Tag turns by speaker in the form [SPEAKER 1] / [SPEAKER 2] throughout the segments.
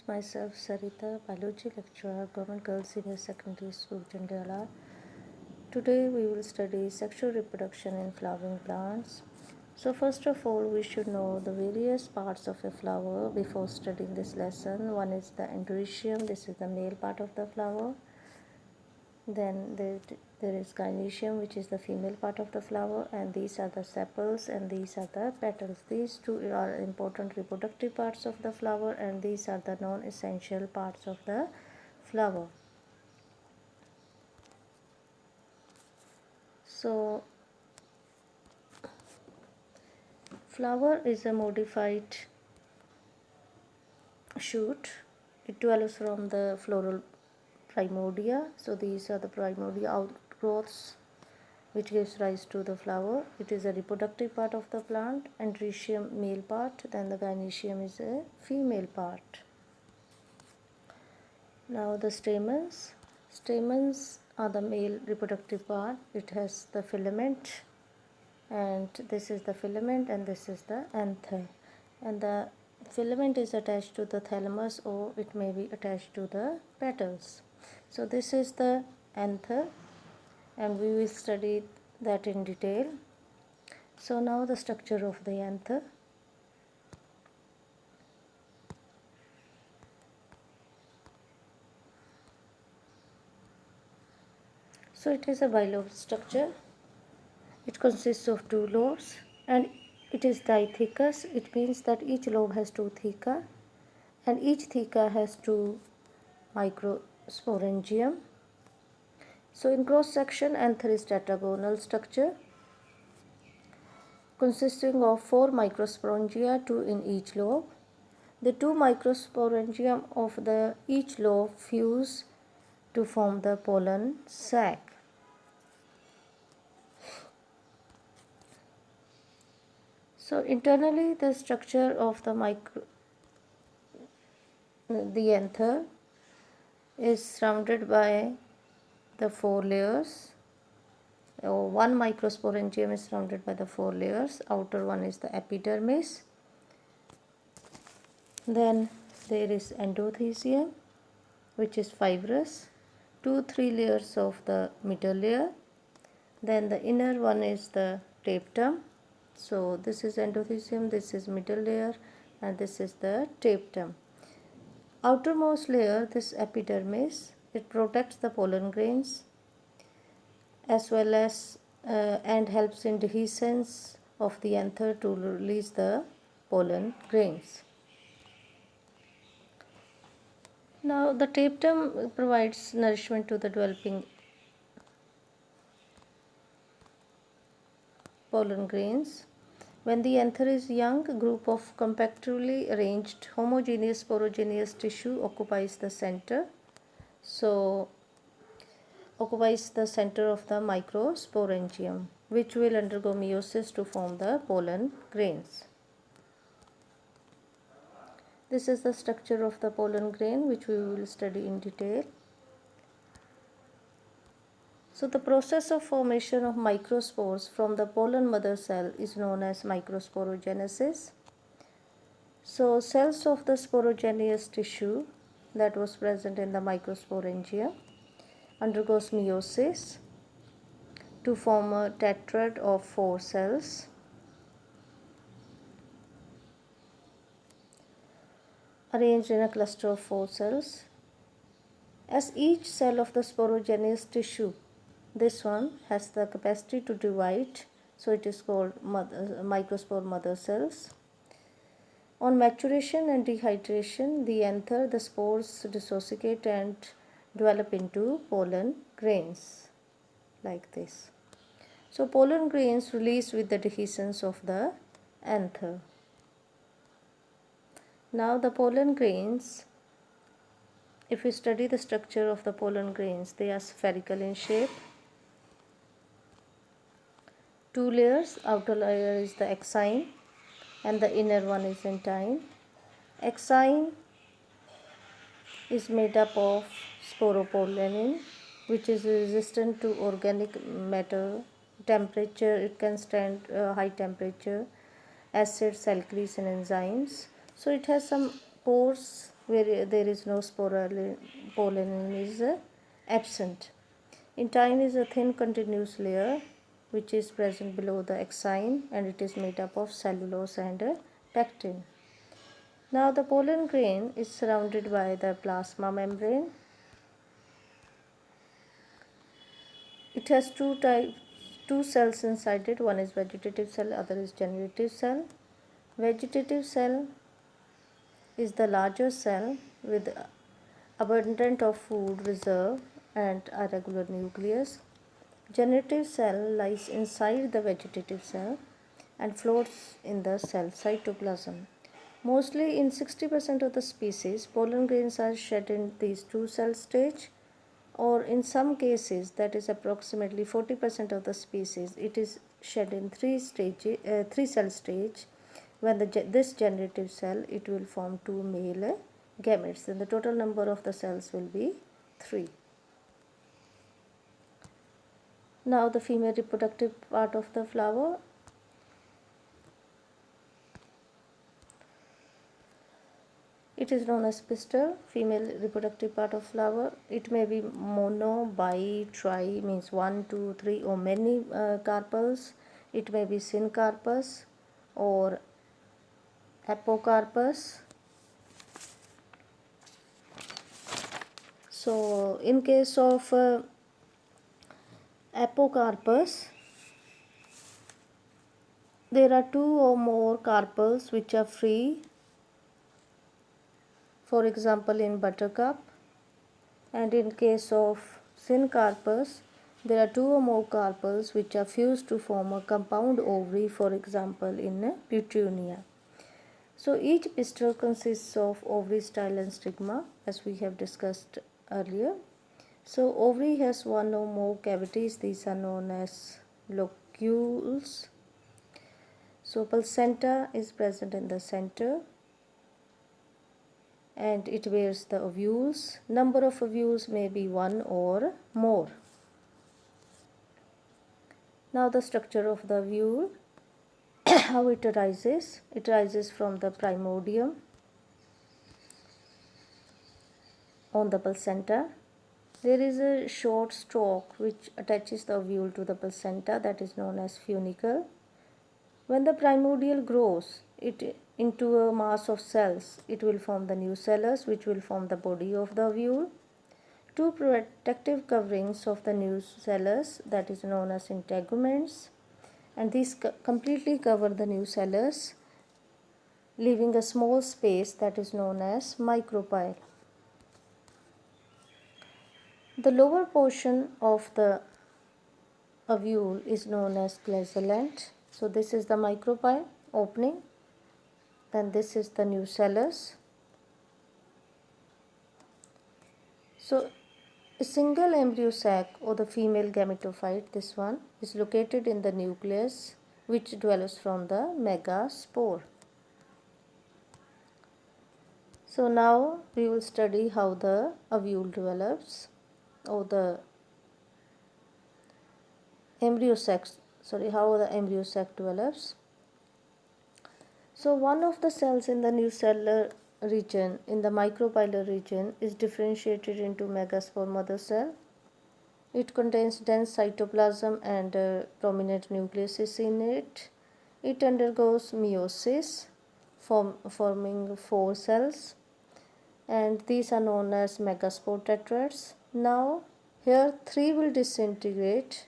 [SPEAKER 1] Myself Sarita, biology lecturer, Government Girls Senior Secondary School, Jandiala. Today we will study sexual reproduction in flowering plants. So first of all, we should know the various parts of a flower before studying this lesson. One is the endometrium, this is the male part of the flower. Then there is gynoecium, which is the female part of the flower, and these are the sepals and these are the petals. These two are important reproductive parts of the flower, and these are the non-essential parts of the flower. So flower is a modified shoot. It develops from the floral primordia. So these are the primordia outgrowths which gives rise to the flower. It is a reproductive part of the plant. Endometrium male part, then the gynoecium is a female part. Now the stamens. Stamens are the male reproductive part. It has the filament, and this is the filament and this is the anther, and the filament is attached to the thalamus or it may be attached to the petals. So this is the anther and we will study that in detail. So now the structure of the anther. So it is a bilobe structure. It consists of two lobes and it is dithecous. It means that each lobe has two theca and each theca has two microsporangium. So in cross section, anther is tetragonal structure consisting of 4 microsporangia, 2 in each lobe. The 2 microsporangium of the each lobe fuse to form the pollen sac. So internally the structure of the anther is surrounded by the 4 layers. One microsporangium is surrounded by the 4 layers. Outer one is the epidermis. Then there is endothecium, which is fibrous. 2-3 layers of the middle layer. Then the inner one is the tapetum. So this is endothecium, this is middle layer, and this is the tapetum. Outermost layer, this epidermis, it protects the pollen grains as well as and helps in dehiscence of the anther to release the pollen grains. Now the tapetum provides nourishment to the developing pollen grains. When the anther is young, a group of compactly arranged homogeneous sporogenous tissue occupies the center. So occupies the center of the microsporangium, which will undergo meiosis to form the pollen grains. This is the structure of the pollen grain, which we will study in detail. So the process of formation of microspores from the pollen mother cell is known as microsporogenesis. So cells of the sporogenous tissue that was present in the microsporangia undergoes meiosis to form a tetrad of 4 cells. Arranged in a cluster of 4 cells. As each cell of the sporogenous tissue, this one has the capacity to divide, so it is called microspore mother cells. On maturation and dehydration, the anther, the spores dissociate and develop into pollen grains like this. So pollen grains release with the dehiscence of the anther. Now the pollen grains, if we study the structure of the pollen grains, they are spherical in shape. 2 layers, outer layer is the exine and the inner one is intine. Exine is made up of sporopollenin, which is resistant to organic matter, temperature, it can stand high temperature, acids, alkalis and enzymes. So it has some pores where there is no pollen is absent. Intine is a thin continuous layer which is present below the axine, and it is made up of cellulose and pectin. Now the pollen grain is surrounded by the plasma membrane. It has two cells inside it. One is vegetative cell, other is generative cell. Vegetative cell is the larger cell with abundant of food reserve and irregular nucleus. Generative cell lies inside the vegetative cell and floats in the cell cytoplasm. Mostly in 60% of the species, pollen grains are shed in these two cell stage, or in some cases, that is approximately 40% of the species, it is shed in three cell stage. When this generative cell, it will form two male gametes. Then the total number of the cells will be 3. Now the female reproductive part of the flower. It is known as pistil, female reproductive part of flower. It may be mono, bi, tri, means 1, 2, 3 or many carpels. It may be syncarpous or apocarpous. So in case of apocarpous, there are 2 or more carpels which are free, for example in buttercup. And in case of syncarpous, there are 2 or more carpels which are fused to form a compound ovary, for example in Petunia. So each pistil consists of ovary, style and stigma, as we have discussed earlier. So ovary has 1 or more cavities. These are known as locules. So placenta is present in the center and it bears the ovules. Number of ovules may be 1 or more. Now the structure of the ovule, how it arises. It arises from the primordium on the placenta. There is a short stalk which attaches the ovule to the placenta, that is known as funicle. When the primordial grows into a mass of cells, it will form the nucellus, which will form the body of the ovule. 2 protective coverings of the nucellus, that is known as integuments, and these completely cover the nucellus, leaving a small space that is known as micropyle. The lower portion of the ovule is known as glandulant. So this is the micropyle opening, then this is the nucellus. So a single embryo sac or the female gametophyte, this one, is located in the nucleus which develops from the megaspore. So now we will study how the ovule develops, or the how the embryo sac develops. So one of the cells in the nucellar region, in the micropylar region, is differentiated into megaspore mother cell. It contains dense cytoplasm and prominent nucleus is in it. It undergoes meiosis, forming 4 cells, and these are known as megaspore tetrads. Now here 3 will disintegrate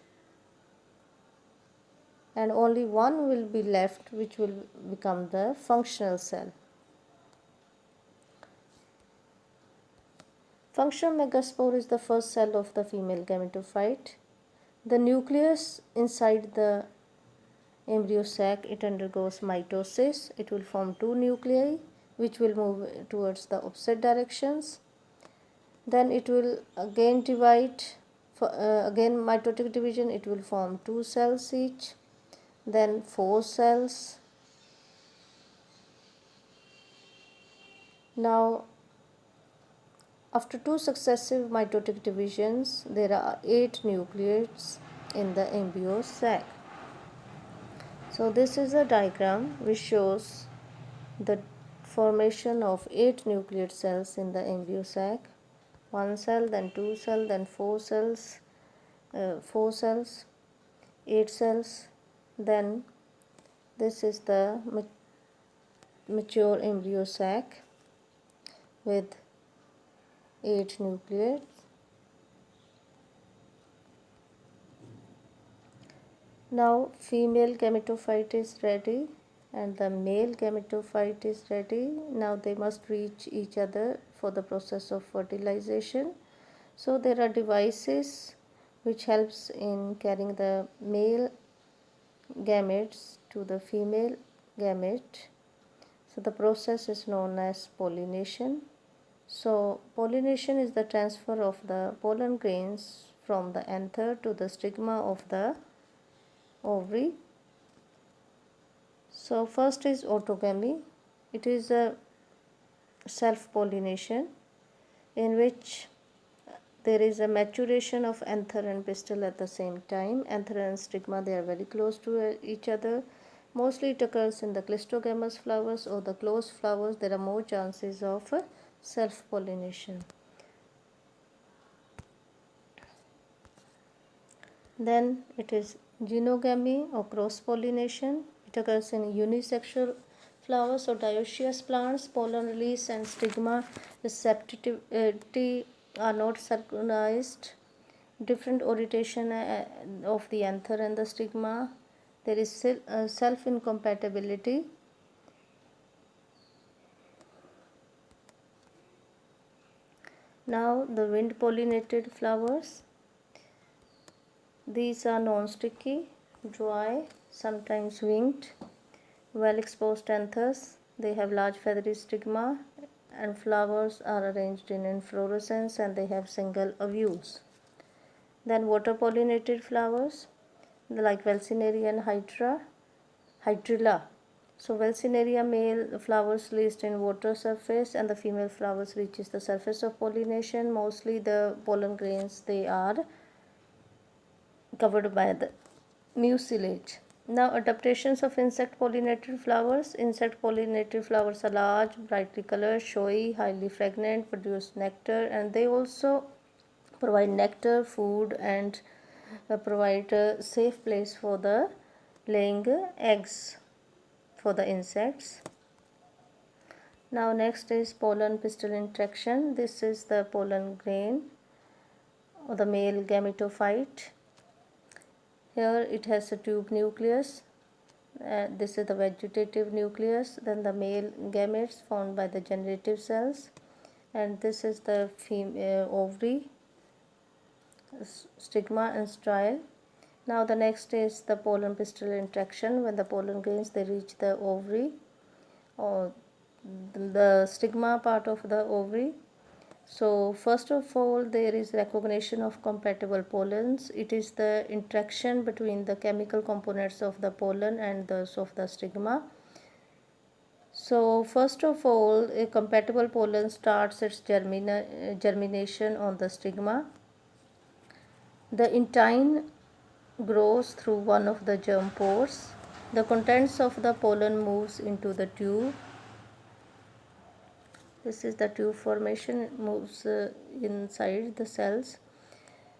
[SPEAKER 1] and only 1 will be left, which will become the functional cell. Functional megaspore is the first cell of the female gametophyte. The nucleus inside the embryo sac, it undergoes mitosis. It will form 2 nuclei which will move towards the opposite directions. Then it will again divide, again mitotic division, it will form 2 cells each, then 4 cells. Now after 2 successive mitotic divisions, there are 8 nucleates in the embryo sac. So this is a diagram which shows the formation of 8 nucleate cells in the embryo sac. 1 cell, then 2 cell, then 4 cells, 8 cells. Then this is the mature embryo sac with 8 nucleates. Now female gametophyte is ready and the male gametophyte is ready. Now they must reach each other for the process of fertilization. So there are devices which helps in carrying the male gametes to the female gamete. So the process is known as pollination. So pollination is the transfer of the pollen grains from the anther to the stigma of the ovary. So first is autogamy. It is a self-pollination in which there is a maturation of anther and pistil at the same time. Anther and stigma, they are very close to each other. Mostly it occurs in the clistogamous flowers or the closed flowers. There are more chances of self-pollination. Then it is genogamy or cross-pollination. It occurs in unisexual flowers or dioecious plants. Pollen release and stigma receptivity are not synchronized. Different orientation of the anther and the stigma. There is self-incompatibility. Now the wind-pollinated flowers. These are non-sticky, dry, sometimes winged, well-exposed anthers. They have large feathery stigma and flowers are arranged in inflorescence and they have single ovules. Then water-pollinated flowers like Valsinaria and Hydrilla. So Valsinaria male flowers released in water surface and the female flowers reaches the surface of pollination. Mostly the pollen grains, they are covered by the mucilage. Now adaptations of insect pollinated flowers. Insect pollinated flowers are large, brightly colored, showy, highly fragrant, produce nectar, and they also provide nectar, food, and provide a safe place for the laying eggs for the insects. Now next is pollen pistil interaction. This is the pollen grain or the male gametophyte. Here it has a tube nucleus. This is the vegetative nucleus. Then the male gametes formed by the generative cells, and this is the ovary, stigma and style. Now the next is the pollen pistil interaction. When the pollen grains they reach the ovary or the stigma part of the ovary. So first of all there is recognition of compatible pollens. It is the interaction between the chemical components of the pollen and those of the stigma. So first of all a compatible pollen starts its germination on the stigma. The intine grows through one of the germ pores. The contents of the pollen moves into the tube. This is the tube formation, it moves inside the cells.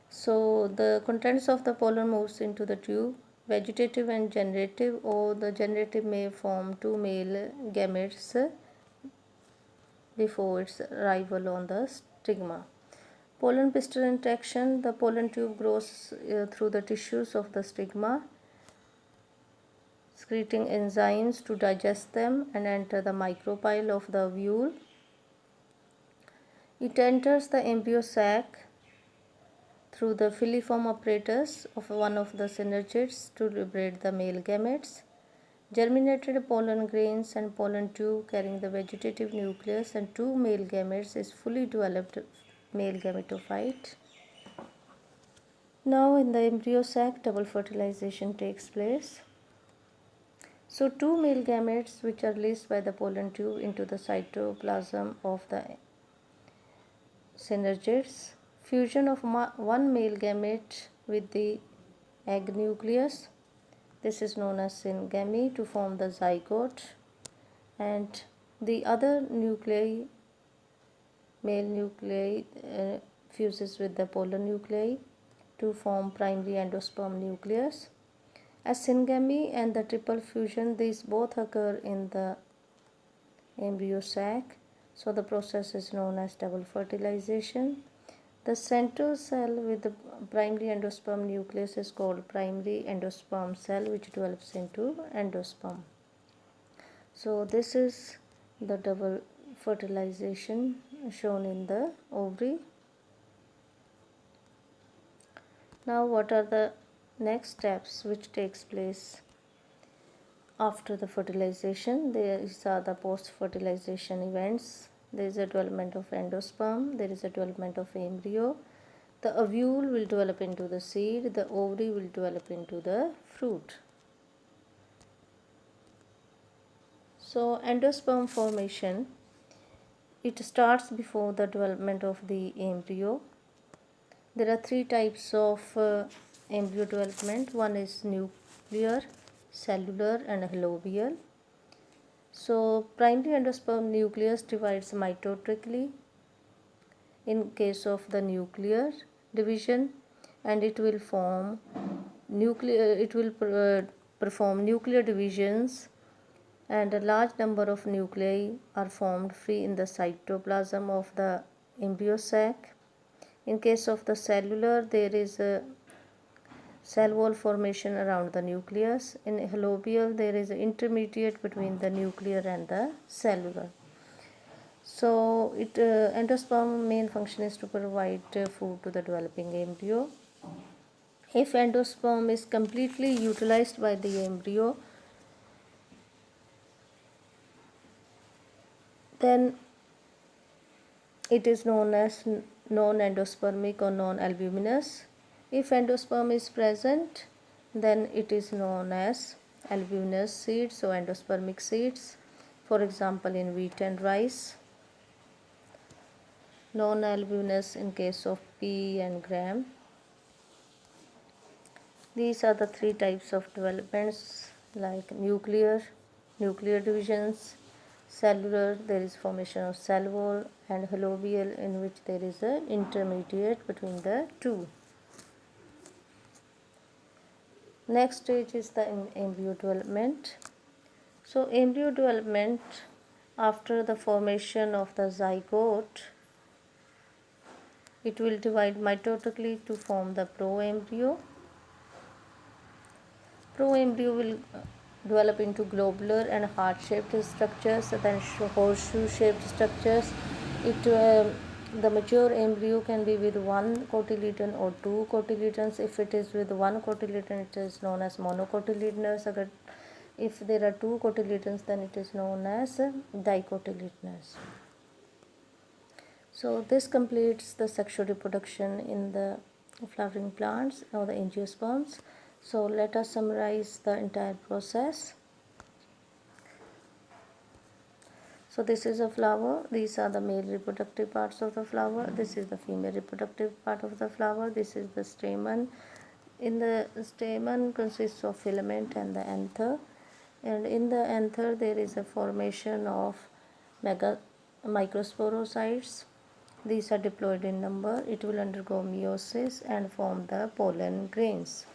[SPEAKER 1] So the contents of the pollen moves into the tube. Vegetative and generative, or the generative may form two male gametes before its arrival on the stigma. Pollen pistil interaction, the pollen tube grows through the tissues of the stigma, secreting enzymes to digest them and enter the micropyle of the ovule. It enters the embryo sac through the filiform apparatus of one of the synergids to liberate the male gametes. Germinated pollen grains and pollen tube carrying the vegetative nucleus and two male gametes is fully developed male gametophyte. Now in the embryo sac double fertilization takes place. So two male gametes which are released by the pollen tube into the cytoplasm of the synergids. Fusion of one male gamete with the egg nucleus. This is known as syngamy to form the zygote, and The other nuclei, male nuclei, fuses with the polar nuclei to form primary endosperm nucleus. As syngamy and the triple fusion, these both occur in the embryo sac. So the process is known as double fertilization. The central cell with the primary endosperm nucleus is called primary endosperm cell, which develops into endosperm. So this is the double fertilization shown in the ovary. Now what are the next steps which takes place after the fertilization? These are the post-fertilization events. There is a development of endosperm, there is a development of embryo, the ovule will develop into the seed, the ovary will develop into the fruit. So endosperm formation, it starts before the development of the embryo. There are three types of embryo development. One is nuclear, cellular and halobial. So primary endosperm nucleus divides mitotically in case of the nuclear division, and it will perform nuclear divisions, and a large number of nuclei are formed free in the cytoplasm of the embryo sac. In case of the cellular, there is a cell wall formation around the nucleus. In halobial, there is an intermediate between the nuclear and the cellular. So endosperm main function is to provide food to the developing embryo. If endosperm is completely utilized by the embryo, then it is known as non-endospermic or non-albuminous. If endosperm is present, then it is known as albuminous seeds or endospermic seeds, for example in wheat and rice. Non-albuminous in case of pea and gram. These are the three types of developments, like nuclear divisions, cellular, there is formation of cell wall, and halobial, in which there is an intermediate between the two. Next stage is the embryo development. So embryo development, after the formation of the zygote, it will divide mitotically to form the proembryo. Proembryo will develop into globular and heart-shaped structures, then horseshoe-shaped structures. The mature embryo can be with one cotyledon or two cotyledons. If it is with one cotyledon, it is known as monocotyledonous. If there are two cotyledons, then it is known as dicotyledonous. So this completes the sexual reproduction in the flowering plants or the angiosperms. So let us summarize the entire process. So this is a flower. These are the male reproductive parts of the flower. This is the female reproductive part of the flower. This is the stamen. In the stamen consists of filament and the anther. And in the anther there is a formation of microsporocytes. These are diploid in number. It will undergo meiosis and form the pollen grains.